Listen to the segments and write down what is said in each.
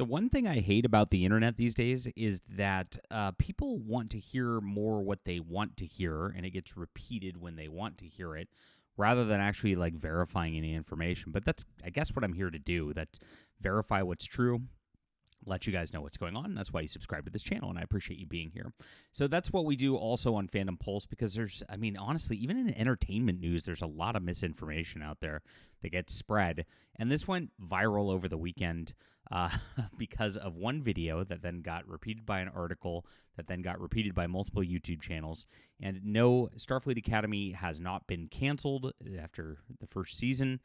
The one thing I hate about the internet these days is that people want to hear more what they want to hear, and it gets repeated when they want to hear it, rather than actually like verifying any information. But that's, I guess, what I'm here to do. That verify what's true, let you guys know what's going on. That's why you subscribe to this channel, and I appreciate you being here. So that's what we do also on Fandom Pulse, because there's, I mean, honestly, even in entertainment news, there's a lot of misinformation out there that gets spread. And this went viral over the weekend because of one video that then got repeated by an article that then got repeated by multiple YouTube channels. And no, Starfleet Academy has not been canceled after the first season.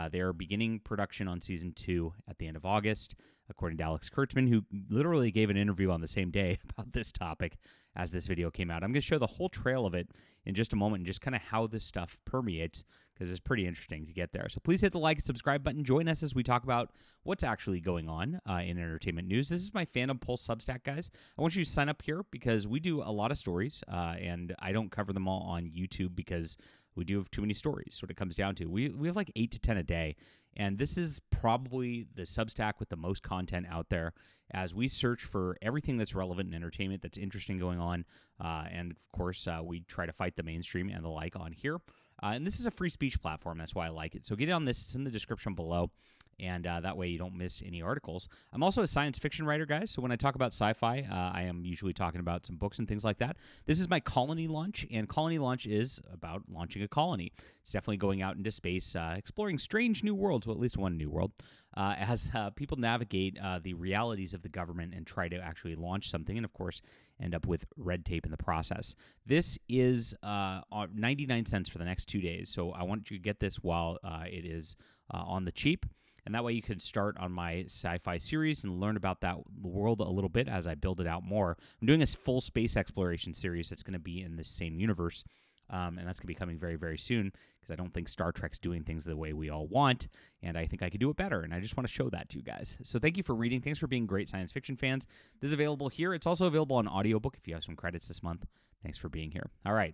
They are beginning production on Season 2 at the end of August, according to Alex Kurtzman, who literally gave an interview on the same day about this topic as this video came out. I'm going to show the whole trail of it in just a moment and just kind of how this stuff permeates, because it's pretty interesting to get there. So please hit the like and subscribe button. Join us as we talk about what's actually going on in entertainment news. This is my Fandom Pulse Substack, guys. I want you to sign up here because we do a lot of stories, and I don't cover them all on YouTube because we do have too many stories, what it comes down to. We have like 8 to 10 a day, and this is probably the Substack with the most content out there as we search for everything that's relevant in entertainment, that's interesting going on, and of course, we try to fight the mainstream and the like on here. And this is a free speech platform. That's why I like it. So get on this. It's in the description below. And that way you don't miss any articles. I'm also a science fiction writer, guys. So when I talk about sci-fi, I am usually talking about some books and things like that. This is my Colony Launch, and Colony Launch is about launching a colony. It's definitely going out into space, exploring strange new worlds, well, at least one new world, as people navigate the realities of the government and try to actually launch something, and of course end up with red tape in the process. This is 99 cents for the next 2 days, so I want you to get this while it is on the cheap. And that way you can start on my sci-fi series and learn about that world a little bit as I build it out more. I'm doing a full space exploration series that's going to be in the same universe, and that's going to be coming very, very soon because I don't think Star Trek's doing things the way we all want, and I think I could do it better, and I just want to show that to you guys. So thank you for reading. Thanks for being great science fiction fans. This is available here. It's also available on audiobook if you have some credits this month. Thanks for being here. All right.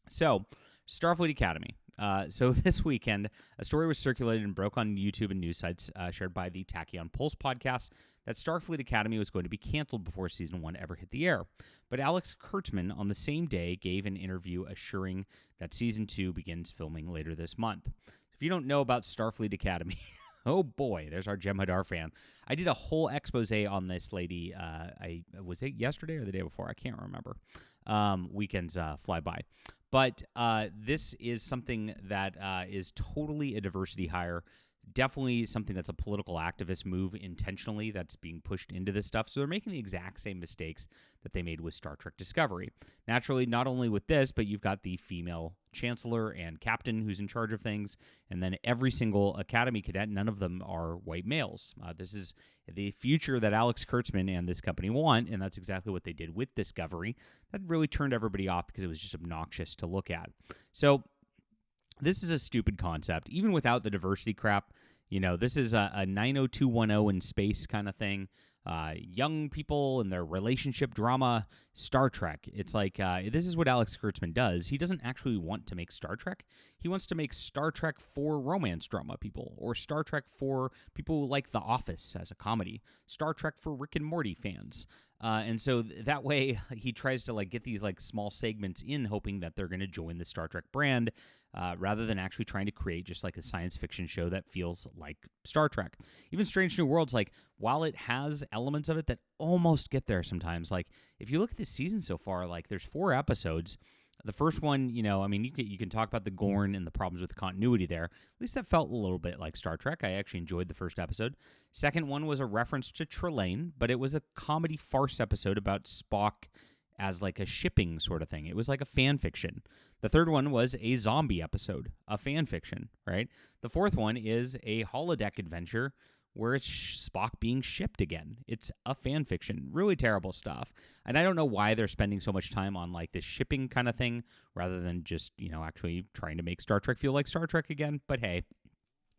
So Starfleet Academy. So this weekend, a story was circulated and broke on YouTube and news sites shared by the Tach Pulse podcast that Starfleet Academy was going to be canceled before Season 1 ever hit the air. But Alex Kurtzman on the same day gave an interview assuring that Season 2 begins filming later this month. If you don't know about Starfleet Academy, oh boy, there's our jem'hadar fan. I did a whole expose on this lady. Was it yesterday or the day before? I can't remember. Weekends fly by. But this is something that is totally a diversity hire. Definitely something that's a political activist move intentionally that's being pushed into this stuff. So they're making the exact same mistakes that they made with Star Trek Discovery. Naturally, not only with this, but you've got the female chancellor and captain who's in charge of things, and then every single Academy cadet, none of them are white males. This is the future that Alex Kurtzman and this company want, and that's exactly what they did with Discovery. That really turned everybody off because it was just obnoxious to look at. So this is a stupid concept. Even without the diversity crap, you know, this is a 90210 in space kind of thing. Young people and their relationship drama, Star Trek. It's like, this is what Alex Kurtzman does. He doesn't actually want to make Star Trek. He wants to make Star Trek for romance drama people, or Star Trek for people who like The Office as a comedy, Star Trek for Rick and Morty fans. And so that way he tries to like get these like small segments in, hoping that they're going to join the Star Trek brand, rather than actually trying to create just like a science fiction show that feels like Star Trek. Even Strange New Worlds, like while it has elements of it that almost get there sometimes, like if you look at this season so far, like there's 4 episodes. The first one, you know, I mean, you can talk about the Gorn and the problems with the continuity there. At least that felt a little bit like Star Trek. I actually enjoyed the first episode. Second one was a reference to Trelane, but it was a comedy farce episode about Spock as like a shipping sort of thing. It was like a fan fiction. The third one was a zombie episode, a fan fiction, right? The fourth one is a holodeck adventure where it's Spock being shipped again. It's a fan fiction. Really terrible stuff. And I don't know why they're spending so much time on like this shipping kind of thing rather than just, you know, actually trying to make Star Trek feel like Star Trek again. But hey,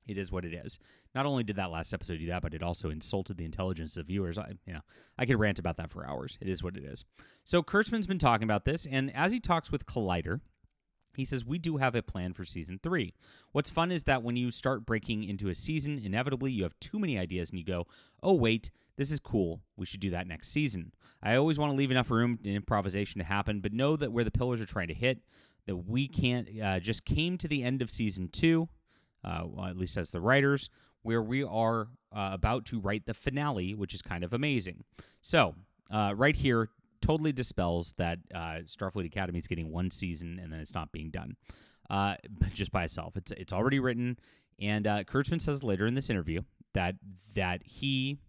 it is what it is. Not only did that last episode do that, but it also insulted the intelligence of viewers. I could rant about that for hours. It is what it is. So Kurtzman's been talking about this, and as he talks with Collider, he says, we do have a plan for Season 3. What's fun is that when you start breaking into a season, inevitably you have too many ideas and you go, oh, wait, This is cool. We should do that next season. I always want to leave enough room in improvisation to happen, but know that where the pillars are trying to hit, that we can't just came to the end of season 2, well, at least as the writers, where we are about to write the finale, which is kind of amazing. So right here totally dispels that Starfleet Academy is getting one season and then it's not being done just by itself. It's already written, and Kurtzman says later in this interview that he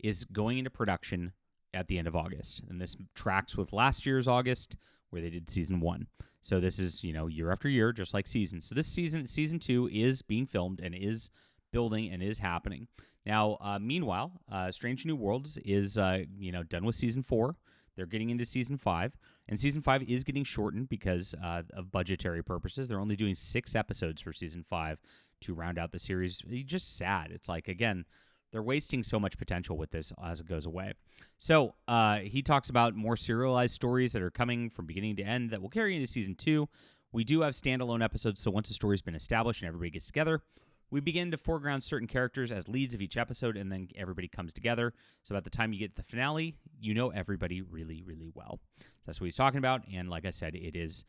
is going into production at the end of August, and this tracks with last year's August where they did season 1. So this is, year after year, just like seasons. So this season 2 is being filmed and is building and is happening. Now, meanwhile, Strange New Worlds is, done with season 4. They're getting into season 5, and season 5 is getting shortened because of budgetary purposes. They're only doing 6 episodes for season 5 to round out the series. It's just sad. It's like, again, they're wasting so much potential with this as it goes away. So he talks about more serialized stories that are coming from beginning to end that will carry into season 2. We do have standalone episodes, so once the story's been established and everybody gets together, we begin to foreground certain characters as leads of each episode, and then everybody comes together. So by the time you get to the finale, you know everybody really, really well. So that's what he's talking about, and like I said, it is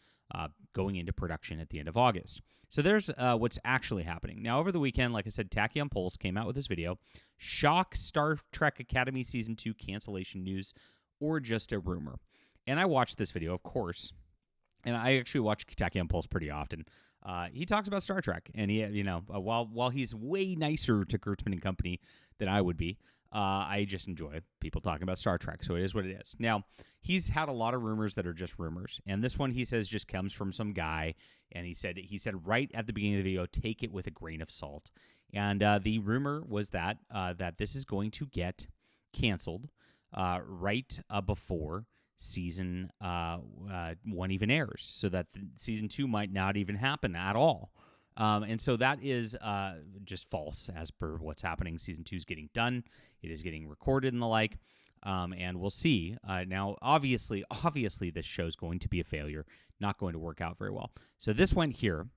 going into production at the end of August. So there's what's actually happening. Now, over the weekend, like I said, Tach Pulse came out with this video. Shock Star Trek Academy Season 2 cancellation news, or just a rumor. And I watched this video, of course, and I actually watch Tach Pulse pretty often. He talks about Star Trek, and he, while he's way nicer to Kurtzman and company than I would be, I just enjoy people talking about Star Trek, so it is what it is. Now, he's had a lot of rumors that are just rumors, and this one he says just comes from some guy, and he said right at the beginning of the video, take it with a grain of salt. And the rumor was that this is going to get canceled right before season 1 even airs, so that season 2 might not even happen at all. And so that is just false as per what's happening. Season 2 is getting done. It is getting recorded and the like. And we'll see. Now, obviously, this show's going to be a failure, not going to work out very well. So this went here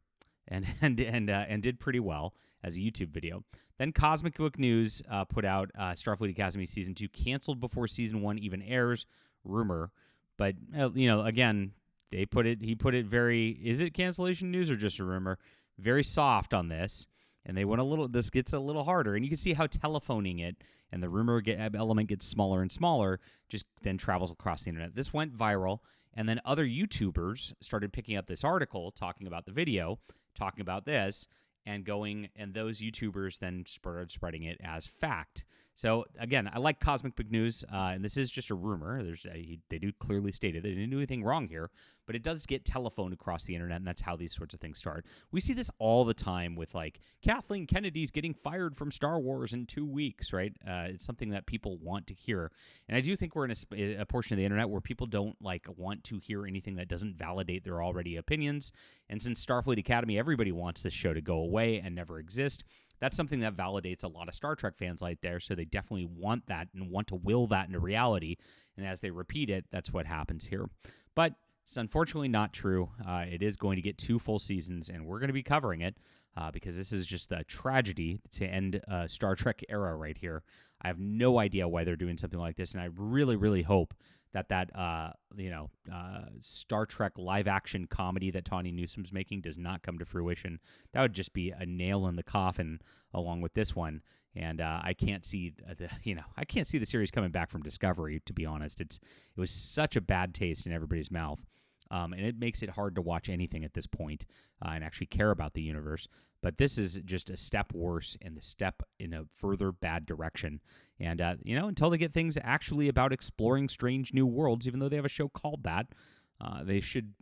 and did pretty well as a YouTube video. Then Cosmic Book News put out Starfleet Academy Season 2 canceled before Season 1 even airs. Rumor. But, again, he put it very, is it cancellation news or just a rumor? Very soft on this, and they went this gets a little harder, and you can see how telephoning it and the rumor element gets smaller and smaller, just then travels across the internet. This went viral, and then other YouTubers started picking up this article, talking about the video, talking about this, and those YouTubers then started spreading it as fact. So, again, I like Cosmic Book News, and this is just a rumor. They do clearly state it. They didn't do anything wrong here, but it does get telephoned across the internet, and that's how these sorts of things start. We see this all the time with, like, Kathleen Kennedy's getting fired from Star Wars in 2 weeks, right? It's something that people want to hear. And I do think we're in a portion of the internet where people don't, want to hear anything that doesn't validate their already opinions. And since Starfleet Academy, everybody wants this show to go away and never exist. That's something that validates a lot of Star Trek fans out there, so they definitely want that and want to will that into reality. And as they repeat it, that's what happens here. But it's unfortunately not true. It is going to get 2 full seasons, and we're going to be covering it because this is just a tragedy to end a Star Trek era right here. I have no idea why they're doing something like this, and I really, really hope that Star Trek live-action comedy that Tawny Newsom's making does not come to fruition. That would just be a nail in the coffin along with this one. And I can't see the series coming back from Discovery, to be honest. It was such a bad taste in everybody's mouth. And it makes it hard to watch anything at this point and actually care about the universe. But this is just a step worse and the step in a further bad direction. And, until they get things actually about exploring strange new worlds, even though they have a show called that, they should,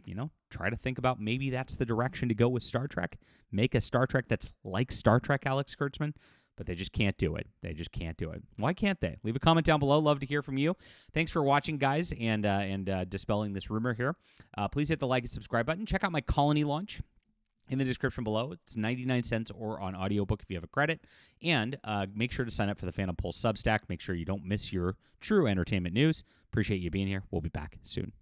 try to think about maybe that's the direction to go with Star Trek. Make a Star Trek that's like Star Trek, Alex Kurtzman. But they just can't do it. They just can't do it. Why can't they? Leave a comment down below. Love to hear from you. Thanks for watching, guys, and dispelling this rumor here. Please hit the like and subscribe button. Check out my Colony launch in the description below. It's 99 cents or on audiobook if you have a credit. And make sure to sign up for the Phantom Pulse Substack. Make sure you don't miss your true entertainment news. Appreciate you being here. We'll be back soon.